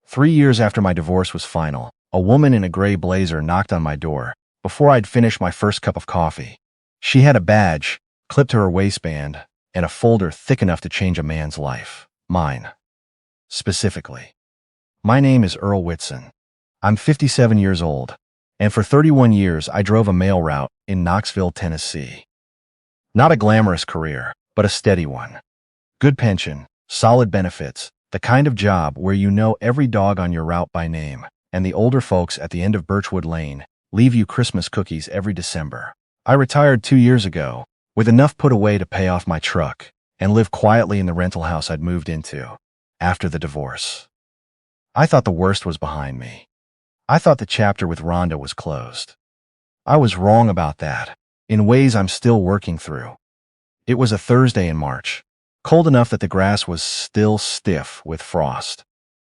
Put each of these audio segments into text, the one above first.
3 years after my divorce was final, a woman in a gray blazer knocked on my door before I'd finished my first cup of coffee. She had a badge clipped to her waistband and a folder thick enough to change a man's life. Mine, specifically. My name is Earl Whitson. I'm 57 years old, and for 31 years I drove a mail route in Knoxville, Tennessee. Not a glamorous career, but a steady one. Good pension, solid benefits, the kind of job where you know every dog on your route by name, and the older folks at the end of Birchwood Lane leave you Christmas cookies every December. I retired 2 years ago, with enough put away to pay off my truck and live quietly in the rental house I'd moved into after the divorce. I thought the worst was behind me. I thought the chapter with Rhonda was closed. I was wrong about that, in ways I'm still working through. It was a Thursday in March, cold enough that the grass was still stiff with frost.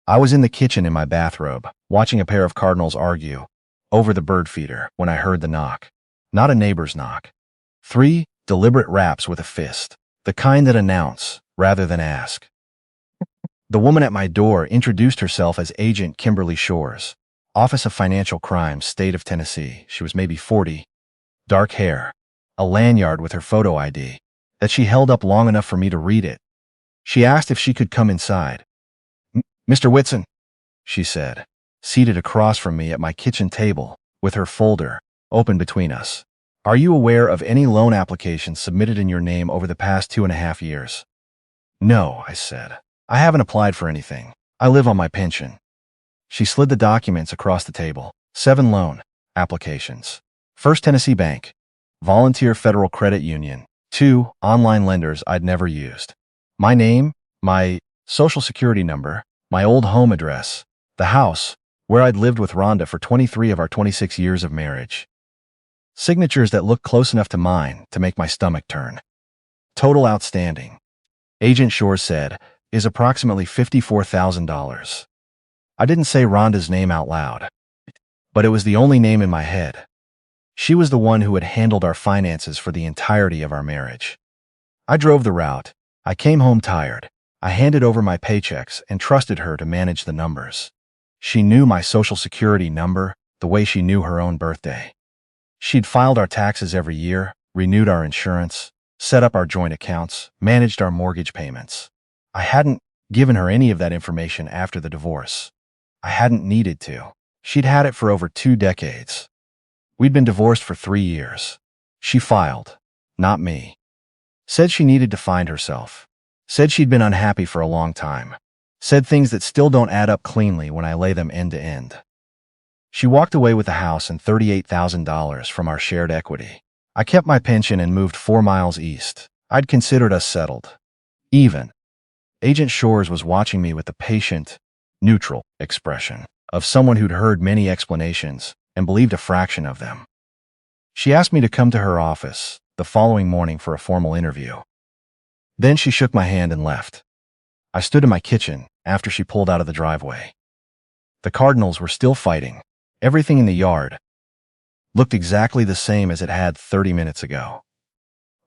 I was in the kitchen in my bathrobe, watching a pair of cardinals argue over the bird feeder when I heard the knock. Not a neighbor's knock. 3 deliberate raps with a fist, the kind that announce rather than ask. The woman at my door introduced herself as Agent Kimberly Shores, Office of Financial Crimes, State of Tennessee. She was maybe 40, dark hair, a lanyard with her photo ID that she held up long enough for me to read it. She asked if she could come inside. "Mr. Whitson," she said, seated across from me at my kitchen table with her folder open between us. "Are you aware of any loan applications submitted in your name over the past 2.5 years?" "No," I said. "I haven't applied for anything. I live on my pension." She slid the documents across the table. 7 loan applications. First Tennessee Bank, Volunteer Federal Credit Union, 2 online lenders I'd never used. My name, my social security number, my old home address, the house where I'd lived with Rhonda for 23 of our 26 years of marriage. Signatures that looked close enough to mine to make my stomach turn. Total outstanding, Agent Shores said, is approximately $54,000. I didn't say Rhonda's name out loud, but it was the only name in my head. She was the one who had handled our finances for the entirety of our marriage. I drove the route. I came home tired. I handed over my paychecks and trusted her to manage the numbers. She knew my social security number the way she knew her own birthday. She'd filed our taxes every year, renewed our insurance, set up our joint accounts, managed our mortgage payments. I hadn't given her any of that information after the divorce. I hadn't needed to. She'd had it for over 2 decades. We'd been divorced for 3 years. She filed, not me. Said she needed to find herself. Said she'd been unhappy for a long time. Said things that still don't add up cleanly when I lay them end to end. She walked away with the house and $38,000 from our shared equity. I kept my pension and moved 4 miles east. I'd considered us settled. Even. Agent Shores was watching me with the patient, neutral expression of someone who'd heard many explanations and believed a fraction of them. She asked me to come to her office the following morning for a formal interview. Then she shook my hand and left. I stood in my kitchen after she pulled out of the driveway. The cardinals were still fighting. Everything in the yard looked exactly the same as it had 30 minutes ago.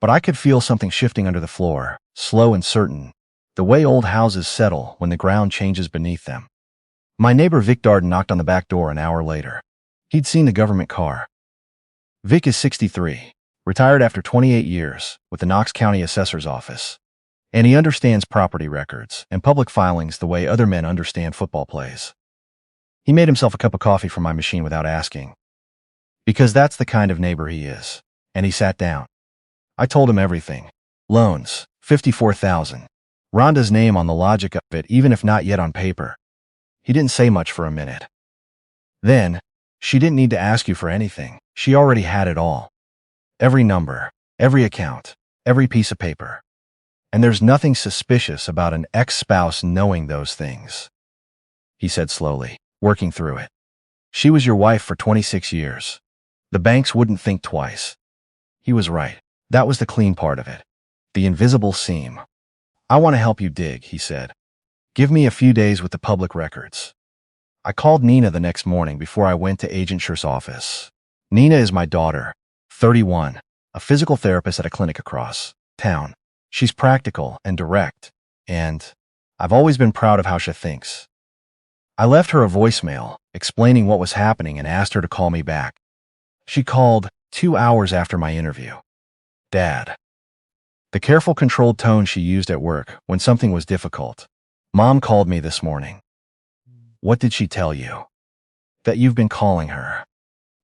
But I could feel something shifting under the floor, slow and certain, the way old houses settle when the ground changes beneath them. My neighbor Vic Darden knocked on the back door an hour later. He'd seen the government car. Vic is 63, retired after 28 years with the Knox County Assessor's Office. And he understands property records and public filings the way other men understand football plays. He made himself a cup of coffee from my machine without asking, because that's the kind of neighbor he is, and he sat down. I told him everything. Loans, $54,000. Rhonda's name on the logic of it, even if not yet on paper. He didn't say much for a minute. Then, she didn't need to ask you for anything. She already had it all. Every number, every account, every piece of paper. And there's nothing suspicious about an ex-spouse knowing those things, he said slowly, working through it. She was your wife for 26 years. The banks wouldn't think twice. He was right. That was the clean part of it. The invisible seam. I want to help you dig, he said. Give me a few days with the public records. I called Nina the next morning before I went to Agent Scher's office. Nina is my daughter, 31, a physical therapist at a clinic across town. She's practical and direct, and I've always been proud of how she thinks. I left her a voicemail, explaining what was happening and asked her to call me back. She called 2 hours after my interview. Dad. The careful, controlled tone she used at work when something was difficult. Mom called me this morning. What did she tell you? That you've been calling her.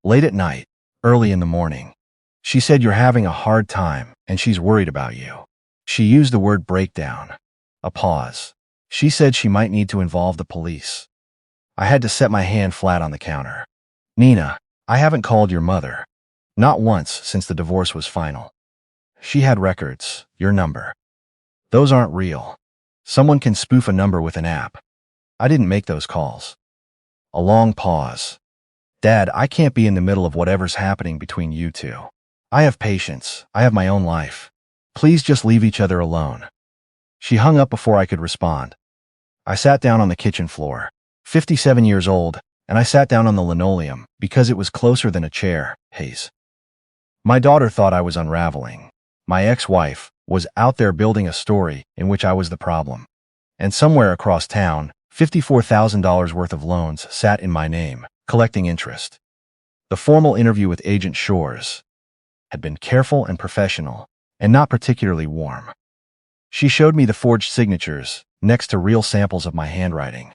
Late at night, early in the morning. She said you're having a hard time and she's worried about you. She used the word breakdown. A pause. She said she might need to involve the police. I had to set my hand flat on the counter. Nina, I haven't called your mother. Not once since the divorce was final. She had records, your number. Those aren't real. Someone can spoof a number with an app. I didn't make those calls. A long pause. Dad, I can't be in the middle of whatever's happening between you two. I have patience. I have my own life. Please just leave each other alone. She hung up before I could respond. I sat down on the kitchen floor. 57 years old, and I sat down on the linoleum because it was closer than a chair. Haze. My daughter thought I was unraveling. My ex-wife was out there building a story in which I was the problem. And somewhere across town, $54,000 worth of loans sat in my name, collecting interest. The formal interview with Agent Shores had been careful and professional, and not particularly warm. She showed me the forged signatures next to real samples of my handwriting.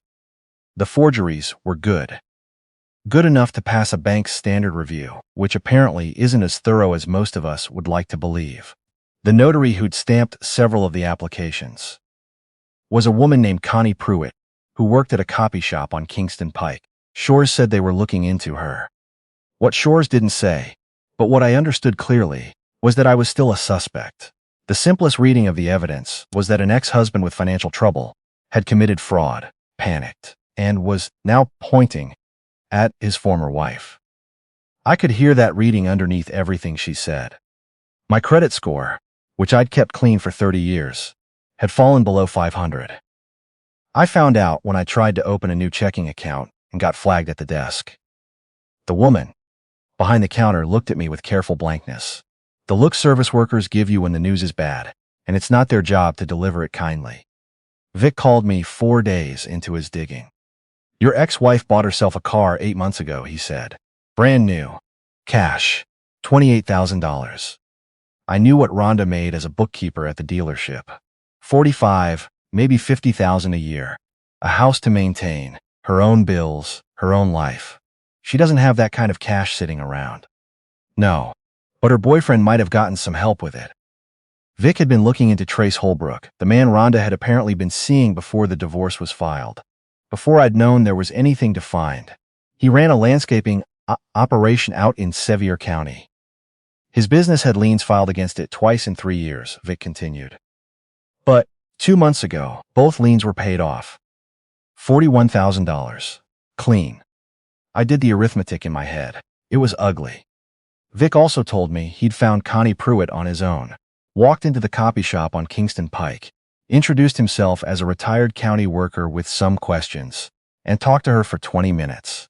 The forgeries were good. Good enough to pass a bank's standard review, which apparently isn't as thorough as most of us would like to believe. The notary who'd stamped several of the applications was a woman named Connie Pruitt, who worked at a copy shop on Kingston Pike. Shores said they were looking into her. What Shores didn't say, but what I understood clearly, was that I was still a suspect. The simplest reading of the evidence was that an ex-husband with financial trouble had committed fraud, panicked, and was now pointing at his former wife. I could hear that reading underneath everything she said. My credit score, which I'd kept clean for 30 years, had fallen below 500. I found out when I tried to open a new checking account and got flagged at the desk. The woman behind the counter looked at me with careful blankness. The look service workers give you when the news is bad, and it's not their job to deliver it kindly. Vic called me 4 days into his digging. Your ex-wife bought herself a car 8 months ago, he said. Brand new. Cash. $28,000. I knew what Rhonda made as a bookkeeper at the dealership. 45, maybe 50,000 a year. A house to maintain, her own bills, her own life. She doesn't have that kind of cash sitting around. No, but her boyfriend might have gotten some help with it. Vic had been looking into Trace Holbrook, the man Rhonda had apparently been seeing before the divorce was filed. Before I'd known there was anything to find. He ran a landscaping operation out in Sevier County. His business had liens filed against it twice in 3 years, Vic continued. But 2 months ago, both liens were paid off. $41,000. Clean. I did the arithmetic in my head. It was ugly. Vic also told me he'd found Connie Pruitt on his own, walked into the copy shop on Kingston Pike, introduced himself as a retired county worker with some questions, and talked to her for 20 minutes.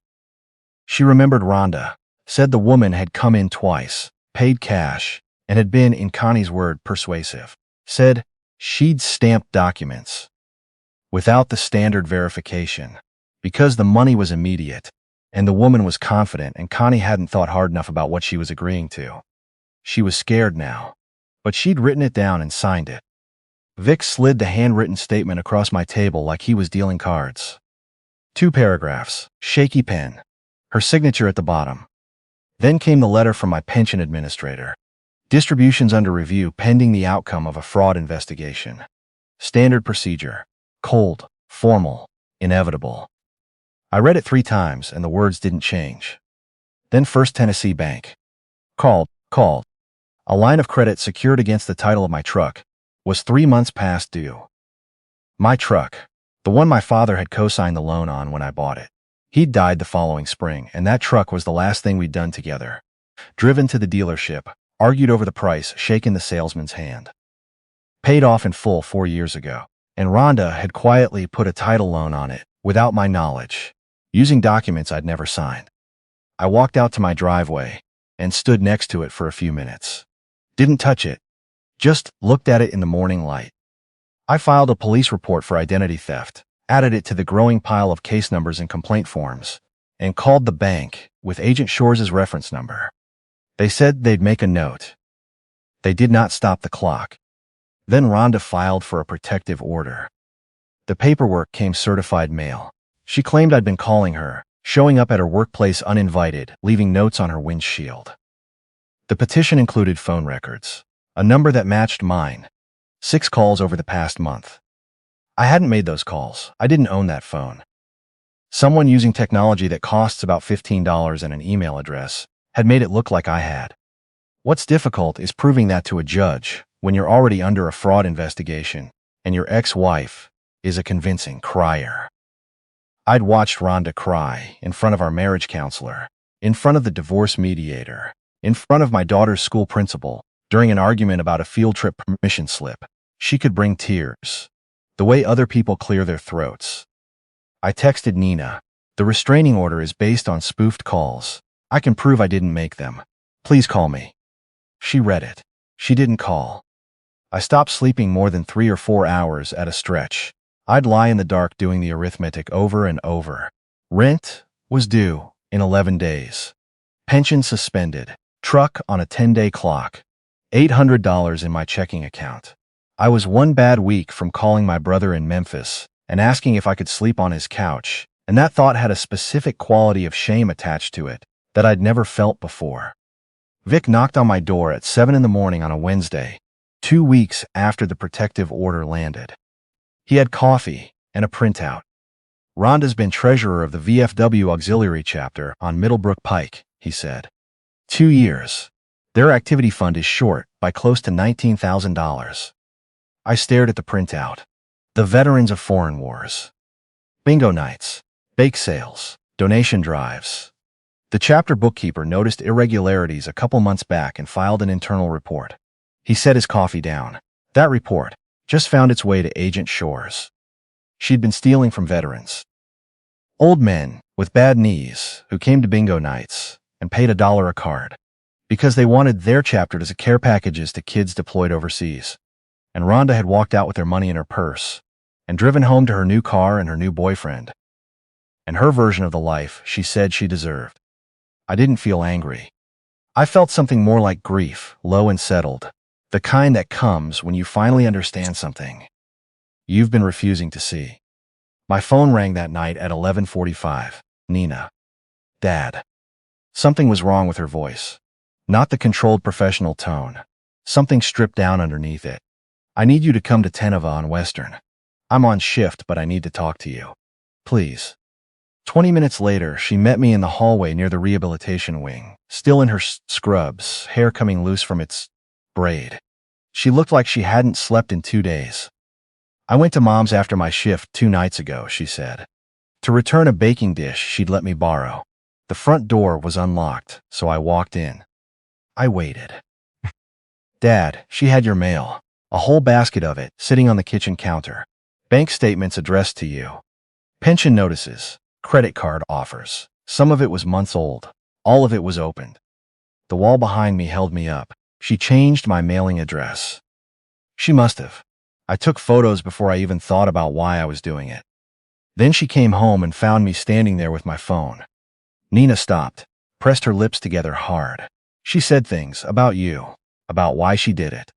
She remembered Rhonda, said the woman had come in twice, paid cash, and had been, in Connie's word, persuasive. Said she'd stamped documents without the standard verification because the money was immediate, and the woman was confident and Connie hadn't thought hard enough about what she was agreeing to. She was scared now, but she'd written it down and signed it. Vic slid the handwritten statement across my table like he was dealing cards. 2 paragraphs, shaky pen, her signature at the bottom. Then came the letter from my pension administrator. Distributions under review pending the outcome of a fraud investigation. Standard procedure. Cold, formal, inevitable. I read it 3 times and the words didn't change. Then First Tennessee Bank. Called. A line of credit secured against the title of my truck was 3 months past due. My truck, the one my father had co-signed the loan on when I bought it. He'd died the following spring, and that truck was the last thing we'd done together. Driven to the dealership, argued over the price, shaken the salesman's hand. Paid off in full 4 years ago, and Rhonda had quietly put a title loan on it, without my knowledge, using documents I'd never signed. I walked out to my driveway and stood next to it for a few minutes. Didn't touch it, just looked at it in the morning light. I filed a police report for identity theft, added it to the growing pile of case numbers and complaint forms, and called the bank with Agent Shores's reference number. They said they'd make a note. They did not stop the clock. Then Rhonda filed for a protective order. The paperwork came certified mail. She claimed I'd been calling her, showing up at her workplace uninvited, leaving notes on her windshield. The petition included phone records, a number that matched mine, 6 calls over the past month. I hadn't made those calls. I didn't own that phone. Someone using technology that costs about $15 and an email address had made it look like I had. What's difficult is proving that to a judge when you're already under a fraud investigation and your ex-wife is a convincing crier. I'd watched Rhonda cry in front of our marriage counselor, in front of the divorce mediator, in front of my daughter's school principal, during an argument about a field trip permission slip. She could bring tears, the way other people clear their throats. I texted Nina. The restraining order is based on spoofed calls. I can prove I didn't make them. Please call me. She read it. She didn't call. I stopped sleeping more than 3 or 4 hours at a stretch. I'd lie in the dark doing the arithmetic over and over. Rent was due in 11 days. Pension suspended. Truck on a 10-day clock. $800 in my checking account. I was one bad week from calling my brother in Memphis and asking if I could sleep on his couch, and that thought had a specific quality of shame attached to it that I'd never felt before. Vic knocked on my door at 7 in the morning on a Wednesday, 2 weeks after the protective order landed. He had coffee and a printout. Rhonda's been treasurer of the VFW Auxiliary Chapter on Middlebrook Pike, he said. 2 years. Their activity fund is short by close to $19,000. I stared at the printout. The veterans of foreign wars. Bingo nights, bake sales, donation drives. The chapter bookkeeper noticed irregularities a couple months back and filed an internal report. He set his coffee down. That report just found its way to Agent Shores. She'd been stealing from veterans. Old men with bad knees who came to bingo nights and paid $1 a card because they wanted their chapter as care packages to kids deployed overseas. And Rhonda had walked out with their money in her purse and driven home to her new car and her new boyfriend, and her version of the life she said she deserved. I didn't feel angry. I felt something more like grief, low and settled, the kind that comes when you finally understand something you've been refusing to see. My phone rang that night at 11:45. Nina. Dad. Something was wrong with her voice. Not the controlled professional tone. Something stripped down underneath it. I need you to come to Tenova on Western. I'm on shift, but I need to talk to you. Please. 20 minutes later, she met me in the hallway near the rehabilitation wing, still in her scrubs, hair coming loose from its braid. She looked like she hadn't slept in 2 days. I went to Mom's after my shift 2 nights ago, she said, to return a baking dish she'd let me borrow. The front door was unlocked, so I walked in. I waited. Dad, she had your mail. A whole basket of it, sitting on the kitchen counter. Bank statements addressed to you. Pension notices. Credit card offers. Some of it was months old. All of it was opened. The wall behind me held me up. She changed my mailing address. She must have. I took photos before I even thought about why I was doing it. Then she came home and found me standing there with my phone. Nina stopped, pressed her lips together hard. She said things about you, about why she did it.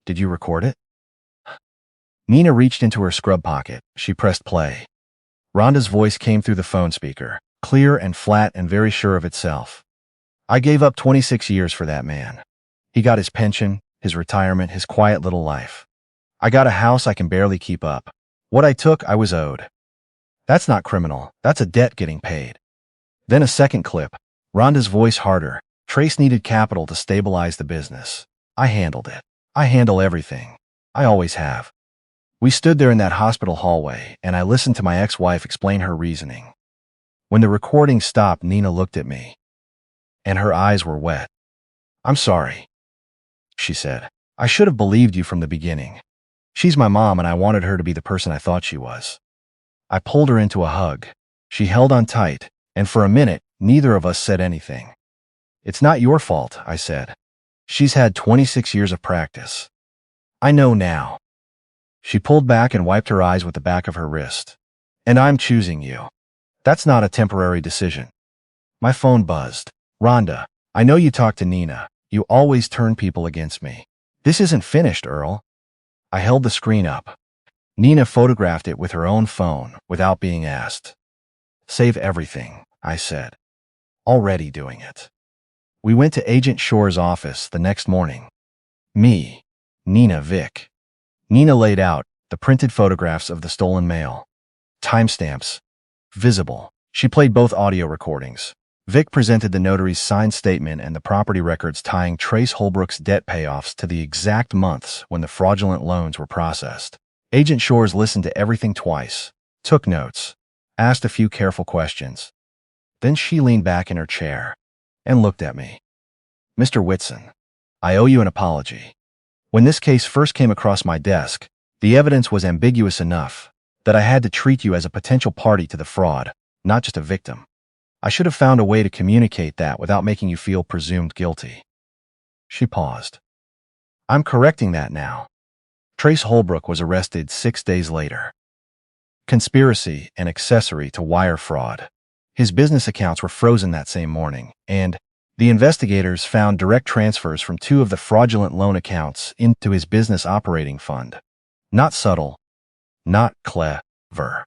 Did you record it? Nina reached into her scrub pocket. She pressed play. Rhonda's voice came through the phone speaker, clear and flat and very sure of itself. I gave up 26 years for that man. He got his pension, his retirement, his quiet little life. I got a house I can barely keep up. What I took, I was owed. That's not criminal. That's a debt getting paid. Then a second clip. Rhonda's voice harder. Trace needed capital to stabilize the business. I handled it. I handle everything. I always have. We stood there in that hospital hallway, and I listened to my ex-wife explain her reasoning. When the recording stopped, Nina looked at me, and her eyes were wet. I'm sorry, she said. I should have believed you from the beginning. She's my mom, and I wanted her to be the person I thought she was. I pulled her into a hug. She held on tight, and for a minute, neither of us said anything. It's not your fault, I said. She's had 26 years of practice. I know now. She pulled back and wiped her eyes with the back of her wrist. And I'm choosing you. That's not a temporary decision. My phone buzzed. Rhonda, I know you talked to Nina. You always turn people against me. This isn't finished, Earl. I held the screen up. Nina photographed it with her own phone without being asked. Save everything, I said. Already doing it. We went to Agent Shore's office the next morning. Me, Nina, Vic. Nina laid out the printed photographs of the stolen mail. Timestamps. Visible. She played both audio recordings. Vic presented the notary's signed statement and the property records tying Trace Holbrook's debt payoffs to the exact months when the fraudulent loans were processed. Agent Shores listened to everything twice, took notes, asked a few careful questions. Then she leaned back in her chair and looked at me. Mr. Whitson, I owe you an apology. When this case first came across my desk, the evidence was ambiguous enough that I had to treat you as a potential party to the fraud, not just a victim. I should have found a way to communicate that without making you feel presumed guilty. She paused. I'm correcting that now. Trace Holbrook was arrested 6 days later. Conspiracy and accessory to wire fraud. His business accounts were frozen that same morning, and the investigators found direct transfers from 2 of the fraudulent loan accounts into his business operating fund. Not subtle, not clever.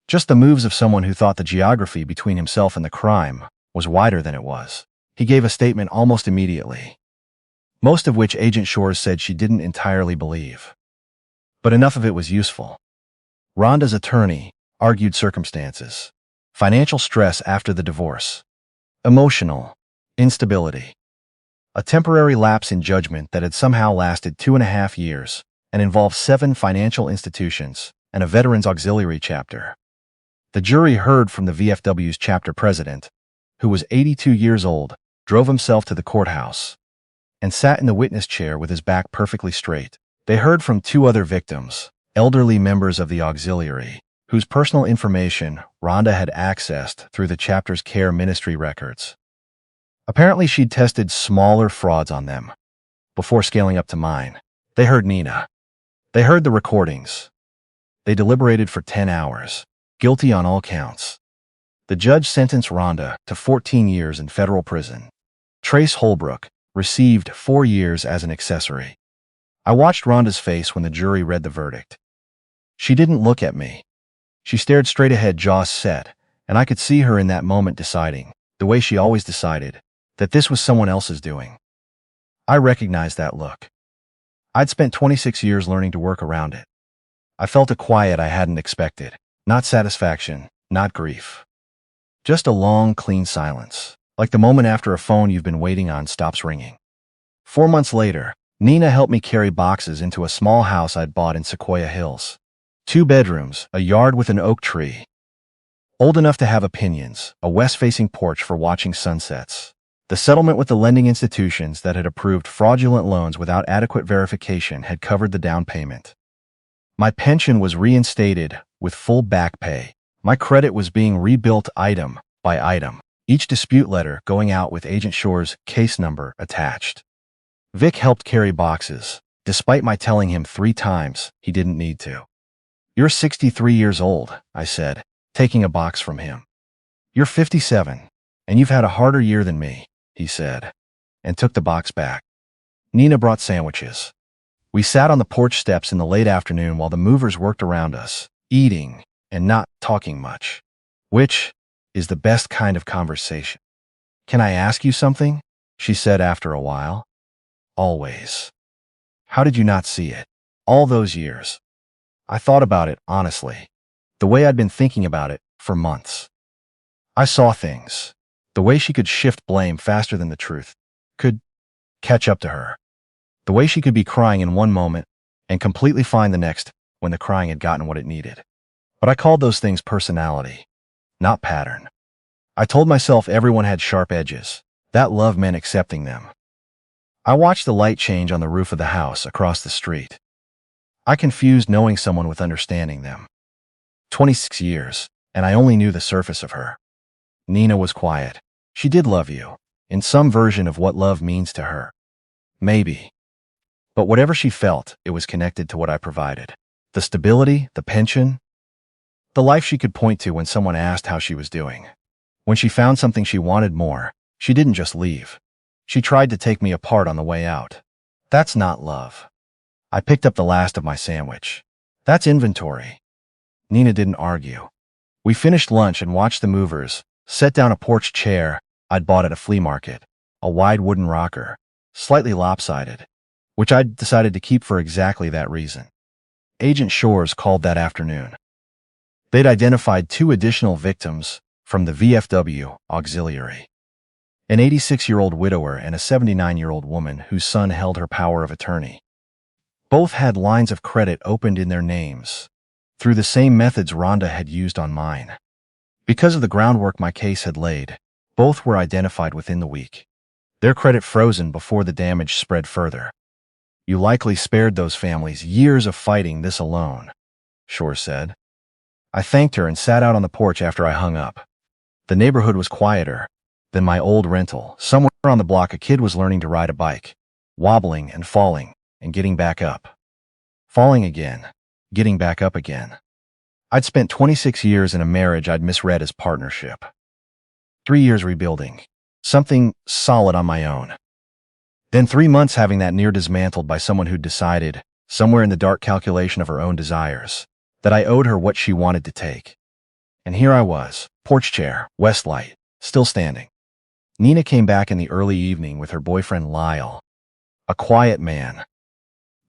Just the moves of someone who thought the geography between himself and the crime was wider than it was. He gave a statement almost immediately, most of which Agent Shores said she didn't entirely believe. But enough of it was useful. Rhonda's attorney argued circumstances. Financial stress after the divorce. Emotional instability. A temporary lapse in judgment that had somehow lasted 2.5 years and involved 7 financial institutions and a veterans auxiliary chapter. The jury heard from the VFW's chapter president, who was 82 years old, drove himself to the courthouse, and sat in the witness chair with his back perfectly straight. They heard from 2 other victims, elderly members of the auxiliary, whose personal information Rhonda had accessed through the chapter's care ministry records. Apparently, she'd tested smaller frauds on them before scaling up to mine. They heard Nina. They heard the recordings. They deliberated for 10 hours, guilty on all counts. The judge sentenced Rhonda to 14 years in federal prison. Trace Holbrook received 4 years as an accessory. I watched Rhonda's face when the jury read the verdict. She didn't look at me. She stared straight ahead, jaws set, and I could see her in that moment deciding, the way she always decided, that this was someone else's doing. I recognized that look. I'd spent 26 years learning to work around it. I felt a quiet I hadn't expected. Not satisfaction, not grief. Just a long, clean silence, like the moment after a phone you've been waiting on stops ringing. 4 months later, Nina helped me carry boxes into a small house I'd bought in Sequoia Hills. 2 bedrooms, a yard with an oak tree. Old enough to have opinions, a west-facing porch for watching sunsets. The settlement with the lending institutions that had approved fraudulent loans without adequate verification had covered the down payment. My pension was reinstated with full back pay. My credit was being rebuilt item by item, each dispute letter going out with Agent Shore's case number attached. Vic helped carry boxes, despite my telling him 3 times he didn't need to. You're 63 years old, I said, taking a box from him. You're 57, and you've had a harder year than me, he said, and took the box back. Nina brought sandwiches. We sat on the porch steps in the late afternoon while the movers worked around us, eating and not talking much, which is the best kind of conversation. Can I ask you something? She said after a while. Always. How did you not see it? All those years. I thought about it, honestly, the way I'd been thinking about it for months. I saw things, the way she could shift blame faster than the truth could catch up to her, the way she could be crying in one moment and completely fine the next when the crying had gotten what it needed. But I called those things personality, not pattern. I told myself everyone had sharp edges, that love meant accepting them. I watched the light change on the roof of the house across the street. I confused knowing someone with understanding them. 26 years, and I only knew the surface of her. Nina was quiet. She did love you, in some version of what love means to her. Maybe. But whatever she felt, it was connected to what I provided. The stability, the pension, The life she could point to when someone asked how she was doing. When she found something she wanted more, she didn't just leave. She tried to take me apart on the way out. That's not love. I picked up the last of my sandwich. That's inventory. Nina didn't argue. We finished lunch and watched the movers, set down a porch chair I'd bought at a flea market, a wide wooden rocker, slightly lopsided, which I'd decided to keep for exactly that reason. Agent Shores called that afternoon. They'd identified 2 additional victims from the VFW auxiliary. An 86-year-old widower and a 79-year-old woman whose son held her power of attorney. Both had lines of credit opened in their names, through the same methods Rhonda had used on mine. Because of the groundwork my case had laid, both were identified within the week. Their credit frozen before the damage spread further. You likely spared those families years of fighting this alone, Shore said. I thanked her and sat out on the porch after I hung up. The neighborhood was quieter than my old rental. Somewhere on the block, a kid was learning to ride a bike, wobbling and falling and getting back up. Falling again, getting back up again. I'd spent 26 years in a marriage I'd misread as partnership. 3 years rebuilding, something solid on my own. Then 3 months having that near dismantled by someone who'd decided, somewhere in the dark calculation of her own desires, that I owed her what she wanted to take. And here I was, porch chair, Westlight, still standing. Nina came back in the early evening with her boyfriend Lyle, a quiet man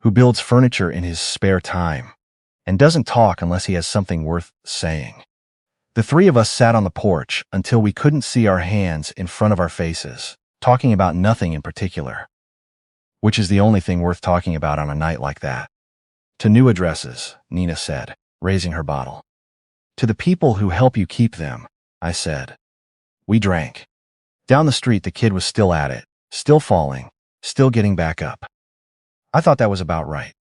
who builds furniture in his spare time and doesn't talk unless he has something worth saying. The 3 of us sat on the porch until we couldn't see our hands in front of our faces, talking about nothing in particular, which is the only thing worth talking about on a night like that. To new addresses, Nina said, raising her bottle. To the people who help you keep them, I said. We drank. Down the street, the kid was still at it, still falling, still getting back up. I thought that was about right.